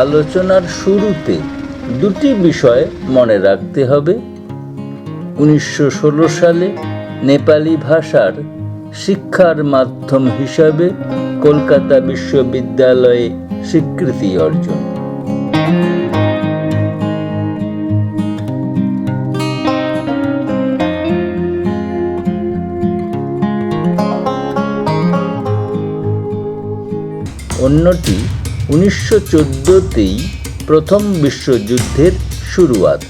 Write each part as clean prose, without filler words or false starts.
আলোচনার শুরুতে দুটি বিষয় মনে রাখতে হবে। 1916 সালে নেপালি ভাষার শিক্ষার মাধ্যম হিসাবে কলকাতা বিশ্ববিদ্যালয়ে স্বীকৃতি অর্জন। অন্যটি 1914তেই প্রথম বিশ্বযুদ্ধের শুরুয়াত।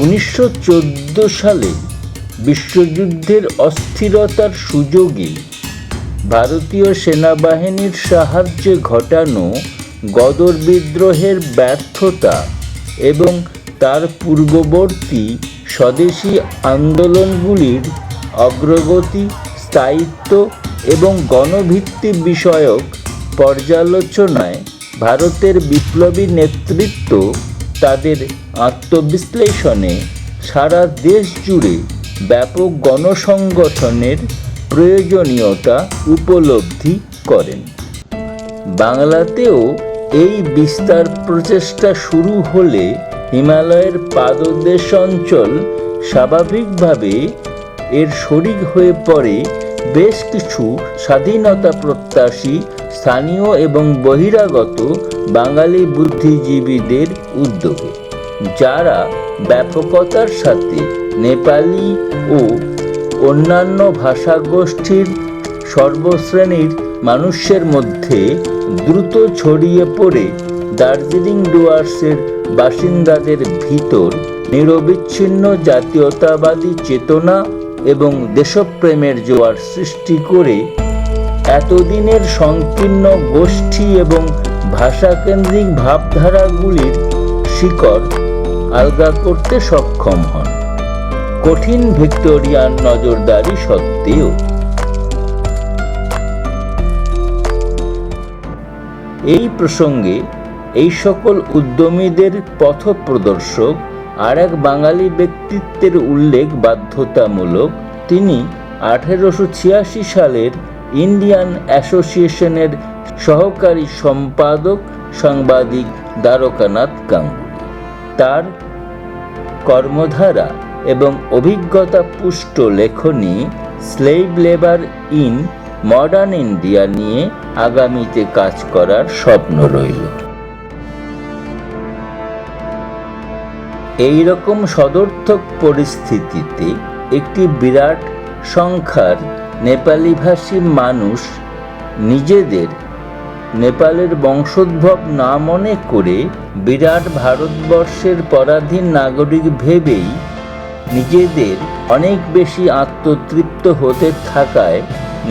1914 সালে বিশ্বযুদ্ধের অস্থিরতার সুযোগে ভারতীয় সেনাবাহিনীর সাহায্যে ঘটানো গদর বিদ্রোহের ব্যর্থতা এবং তার পূর্ববর্তী স্বদেশী আন্দোলনগুলির অগ্রগতি, স্থায়িত্ব এবং গণভিত্তি বিষয়ক পর্যালোচনায় ভারতের বিপ্লবী নেতৃত্ব তাদের আত্মবিশ্লেষণে সারা দেশ জুড়ে ব্যাপক গণসংগঠনের প্রয়োজনীয়তা উপলব্ধি করেন। বাংলাতেও এই বিস্তার প্রচেষ্টা শুরু হলে হিমালয়ের পাদদেশ অঞ্চল স্বাভাবিকভাবে এর শরিক হয়ে পড়ে বেশ কিছু স্বাধীনতা প্রত্যাশী স্থানীয় এবং বহিরাগত বাঙালি বুদ্ধিজীবীদের উদ্যোগে, যারা ব্যাপকতার সাথে নেপালি ও অন্যান্য ভাষাগোষ্ঠীর সর্বশ্রেণীর মানুষের মধ্যে দ্রুত ছড়িয়ে পড়ে দার্জিলিং ডুয়ার্সের বাসিন্দাদের ভিতর নিরবিচ্ছিন্ন জাতীয়তাবাদী চেতনা এবং দেশপ্রেমের জোয়ার সৃষ্টি করে এতদিনের সংকীর্ণ গোষ্ঠী এবং ভাষাকেন্দ্রিক ভাবধারাগুলির শিকড় আলগা করতে সক্ষম হন, কঠিন ভিক্টোরিয়ান নজরদারি সত্ত্বেও। এই প্রসঙ্গে এই সকল উদ্যমীদের পথপ্রদর্শক আর এক বাঙালি ব্যক্তিত্বের উল্লেখ বাধ্যতামূলক। তিনি 1886 সালের ইন্ডিয়ান অ্যাসোসিয়েশনের সহকারী সম্পাদক সাংবাদিক দ্বারকানাথ গাঙ্গুলি। তার কর্মধারা এবং অভিজ্ঞতা পুষ্ট লেখনী slave labour in modern India নিয়ে আগামীতে কাজ করার স্বপ্ন রইল। এই রকম সদর্থক পরিস্থিতিতে একটি বিরাট সংখ্যার নেপালিভাষী মানুষ নিজেদের নেপালের বংশোদ্ভব না মনে করে বিরাট ভারতবর্ষের পরাধীন নাগরিক ভেবেই নিজেদের অনেক বেশি আত্মতৃপ্ত হতে থাকায়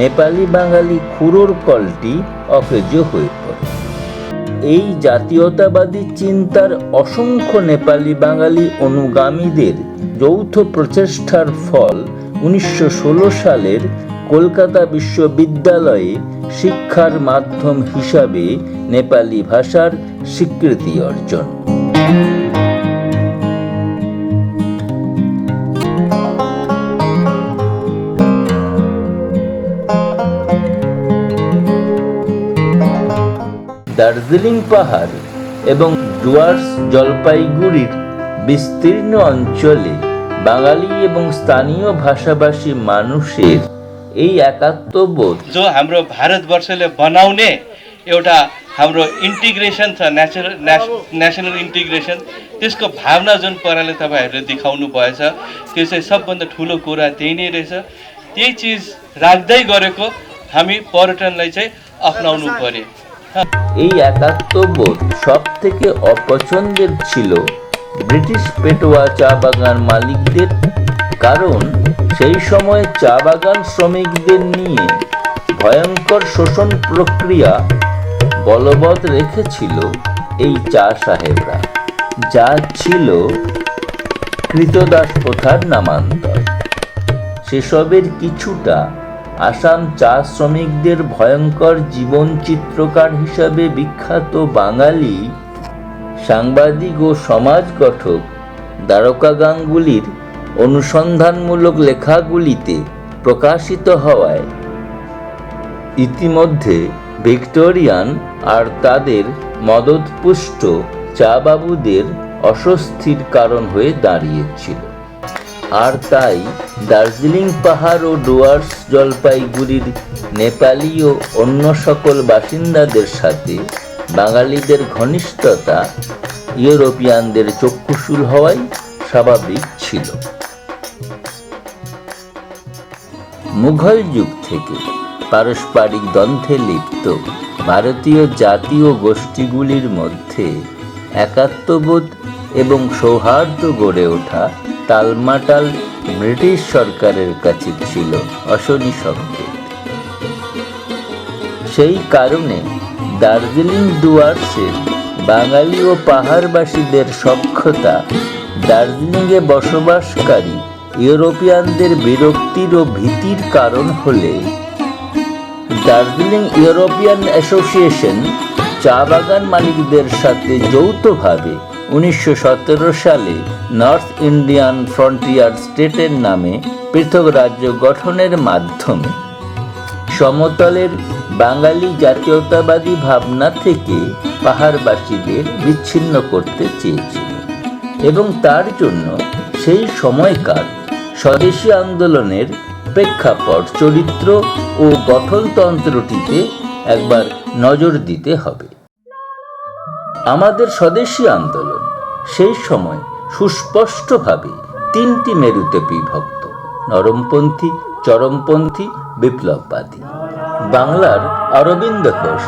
নেপালি বাঙালি খুঁড়োর কলটি অকেজো হয়ে পড়ে। এই জাতীয়তাবাদী চিন্তার অসংখ্য নেপালি বাঙালি অনুগামীদের যৌথ প্রচেষ্টার ফল 1916 সালের কলকাতা বিশ্ববিদ্যালয়ে শিক্ষার মাধ্যম হিসাবে নেপালি ভাষার স্বীকৃতি অর্জন। দার্জিলিং পাহাড় এবং ডুয়ার্স জলপাইগুড়ির বিস্তীর্ণ অঞ্চলে বাঙালি এবং স্থানীয় भाषाभाषी মানুষের এই एकात्मबोध जो हाम्रो भारतवर्षले बनाउने एउटा हाम्रो इन्टिग्रेसन छ, नेसनल इन्टिग्रेसन, त्यसको भावना जुन पाराले तपाईहरुले देखाउनु भएछ त्यो चाहिँ सबभन्दा ठूलो कुरा त्यही नै रहेछ। त्यही चीज राख्दै गरेको हामी पर्यटनलाई चाहिँ अपनाउनु पर्यो। এই একাত্মবোধ সবথেকে অপছন্দের ছিল ব্রিটিশ পেটোয়া চা বাগান মালিকদের, কারণ সেই সময় চা বাগান শ্রমিকদের নিয়ে ভয়ঙ্কর শোষণ প্রক্রিয়া বলবৎ রেখেছিল এই চা সাহেবরা, যা ছিল কৃতদাস প্রথার নামান্তর। সেসবের কিছুটা আসাম চা শ্রমিকদের ভয়ঙ্কর জীবন চিত্রকার হিসাবে বিখ্যাত বাঙালি সাংবাদিক ও সমাজ গঠক দ্বারকা গাঙ্গুলির অনুসন্ধানমূলক লেখাগুলিতে প্রকাশিত হওয়ায় ইতিমধ্যে ভিক্টোরিয়ান আর তাদের মদতপুষ্ট চা বাবুদের অস্বস্তির কারণ হয়ে দাঁড়িয়েছিল। আর তাই দার্জিলিং পাহাড় ও ডুয়ার্স জলপাইগুড়ির নেপালি ও অন্য সকল বাসিন্দাদের সাথে বাঙালিদের ঘনিষ্ঠতা ইউরোপিয়ানদের চক্ষুশূল হওয়াই স্বাভাবিক ছিল। মুঘল যুগ থেকে পারস্পরিক দ্বন্দ্বে লিপ্ত ভারতীয় জাতি ও গোষ্ঠীগুলির মধ্যে একাত্মবোধ এবং সৌহার্দ্য গড়ে ওঠা টালমাটাল ব্রিটিশ সরকারের কাছে ছিল অশনি সংকেত। সেই কারণে দার্জিলিং ডুয়ার্সের বাঙালি ও পাহাড়বাসীদের সখ্যতা দার্জিলিংয়ে বসবাসকারী ইউরোপিয়ানদের বিরক্তির ও ভীতির কারণ হলে দার্জিলিং ইউরোপিয়ান অ্যাসোসিয়েশন চা বাগান মালিকদের সাথে যৌথভাবে 1917 সালে নর্থ ইন্ডিয়ান ফ্রন্টিয়ার স্টেটের নামে পৃথক রাজ্য গঠনের মাধ্যমে সমতলের বাঙালি জাতীয়তাবাদী ভাবনা থেকে পাহাড়বাসীদের বিচ্ছিন্ন করতে চেয়েছিল এবং তার জন্য সেই সময়কার স্বদেশী আন্দোলনের প্রেক্ষাপট, চরিত্র ও গঠনতন্ত্রটিতে একবার নজর দিতে হবে। আমাদের স্বদেশী আন্দোলন সেই সময় সুস্পষ্টভাবে তিনটি মেরুতে বিভক্ত: নরমপন্থী, চরমপন্থী, বিপ্লববাদী। বাংলার অরবিন্দ ঘোষ,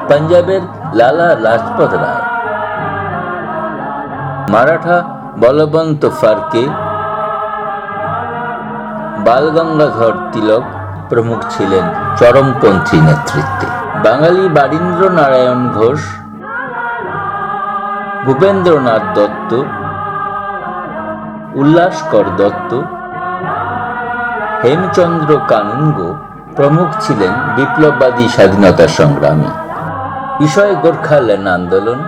পাঞ্জাবের লালা লাজপত রায়, মারাঠা বলবন্ত ফারকে, বালগঙ্গাধর তিলক প্রমুখ ছিলেন চরমপন্থী নেতৃত্বে। বাঙালি বারীন্দ্র নারায়ণ ঘোষ, ভূপেন্দ্রনাথ দত্ত, উল্লাসকর দত্ত, হেমচন্দ্র কানুঙ্গ প্রমুখ ছিলেন বিপ্লববাদী স্বাধীনতা সংগ্রামী। বিষয় গোর্খাল্যান্ড আন্দোলন,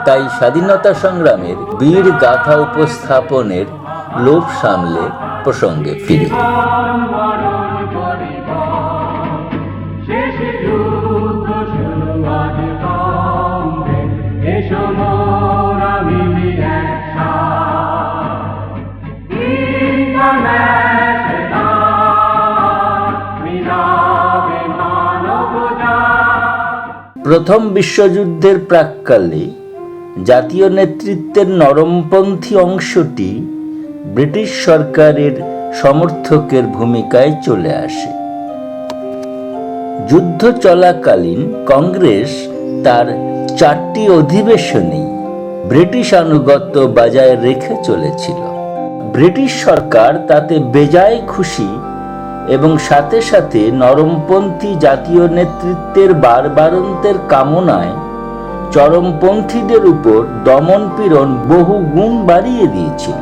তাই স্বাধীনতা সংগ্রামের বীর গাথা উপস্থাপনের লোভ সামলে প্রসঙ্গে ফিরে। প্রথম বিশ্বযুদ্ধের প্রাক্কালে জাতীয় নেতৃত্বের নরমপন্থী অংশটি ব্রিটিশ সরকারের সমর্থকের ভূমিকায় চলে আসে। যুদ্ধ চলাকালীন কংগ্রেস তার 4টি অধিবেশনেই ব্রিটিশ আনুগত্য বজায় রেখে চলেছিল। ব্রিটিশ সরকার তাতে বেজায় খুশি এবং সাথে সাথে নরমপন্থী জাতীয় নেতৃত্বের বারবারন্তের কামনায় চরমপন্থীদের উপর দমনপীড়ন বহু গুণ বাড়িয়ে দিয়েছিল।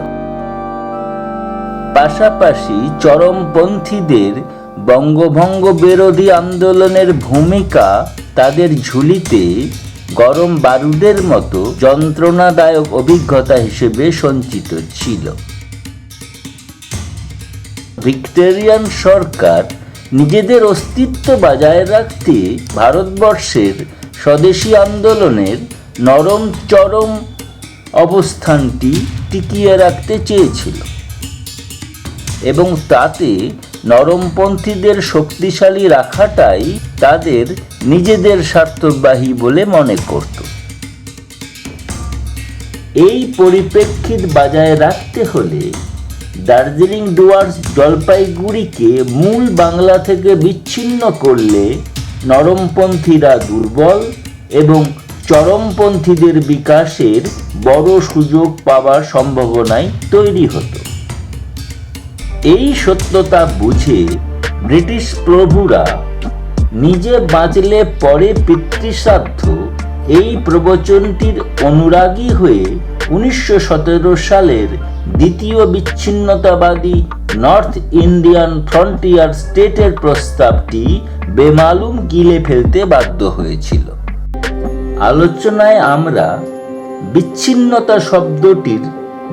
পাশাপাশি চরমপন্থীদের বঙ্গভঙ্গ বিরোধী আন্দোলনের ভূমিকা তাদের ঝুলিতে গরম বারুদের মতো যন্ত্রণাদায়ক অভিজ্ঞতা হিসেবে সঞ্চিত ছিল। ভিক্টোরিয়ান সরকার নিজেদের অস্তিত্ব বজায় রাখতে ভারতবর্ষের স্বদেশী আন্দোলনের নরম চরম অবস্থানটি টিকিয়ে রাখতে চেয়েছিল এবং তাতে নরমপন্থীদের শক্তিশালী রাখাটাই তাদের নিজেদের স্বার্থবাহী বলে মনে করত। এই পরিপ্রেক্ষিত বজায় রাখতে হলে দার্জিলিং ডুয়ার্স জলপাইগুড়িকে মূল বাংলা থেকে বিচ্ছিন্ন করলে নরমপন্থীরা দুর্বল এবং চরমপন্থীদের বিকাশের বড় সুযোগ পাওয়ার সম্ভাবনাই তৈরি হতো। এই সত্যতা বুঝে ব্রিটিশ প্রভুরা নিজে বাঁচলে পরে পিতৃশ্রাদ্ধ এই প্রবচনটির অনুরাগী হয়ে 1917 সালের দ্বিতীয় বিচ্ছিন্নতাবাদী নর্থ ইন্ডিয়ান ফ্রন্টিয়ার স্টেটের প্রস্তাবটি বেমালুম গিলে ফেলতে বাধ্য হয়েছিল। আলোচনায় আমরা বিচ্ছিন্নতা শব্দটির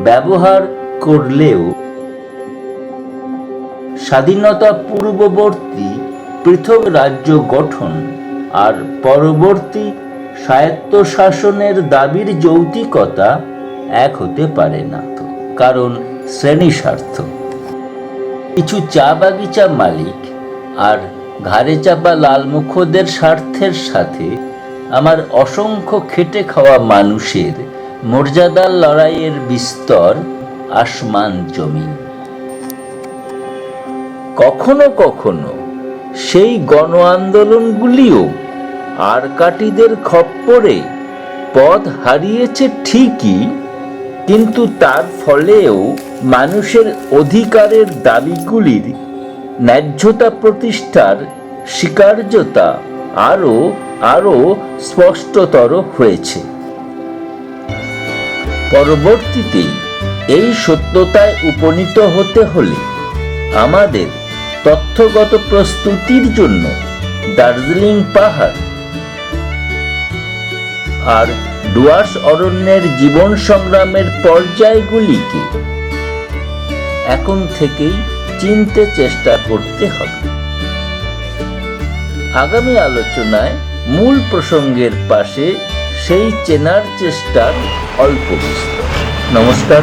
ব্যবহার করলেও স্বাধীনতা পূর্ববর্তী পৃথক রাজ্য গঠন আর পরবর্তী স্বায়ত্তশাসনের দাবির যৌক্তিকতা এক হতে পারে না, কারণ শ্রেণী স্বার্থ। কিছু চা বাগিচা মালিক আর ঘাড়ে চাপা লালমুখদের স্বার্থের সাথে আমার অসংখ্য খেটে খাওয়া মানুষের মর্যাদার লড়াইয়ের বিস্তর আসমান জমিন। কখনো কখনো সেই গণ আন্দোলনগুলিও আরকাটিদের খপ্পরে পদ হারিয়েছে ঠিকই, কিন্তু তার ফলেও মানুষের অধিকারের দাবিগুলির ন্যায্যতা প্রতিষ্ঠার স্বীকার্যতা আরও আরও স্পষ্টতর হয়েছে। পরবর্তীতে এই সত্যতায় উপনীত হতে হলে আমাদের তথ্যগত প্রস্তুতির জন্য দার্জিলিং পাহাড় আর ডুয়ার্স অরণ্যের জীবন সংগ্রামের পর্যায়গুলিকে এখন থেকেই চিনতে চেষ্টা করতে হবে। আগামী আলোচনায় মূল প্রসঙ্গের পাশে সেই চেনার চেষ্টার অল্প বিস্তর। নমস্কার।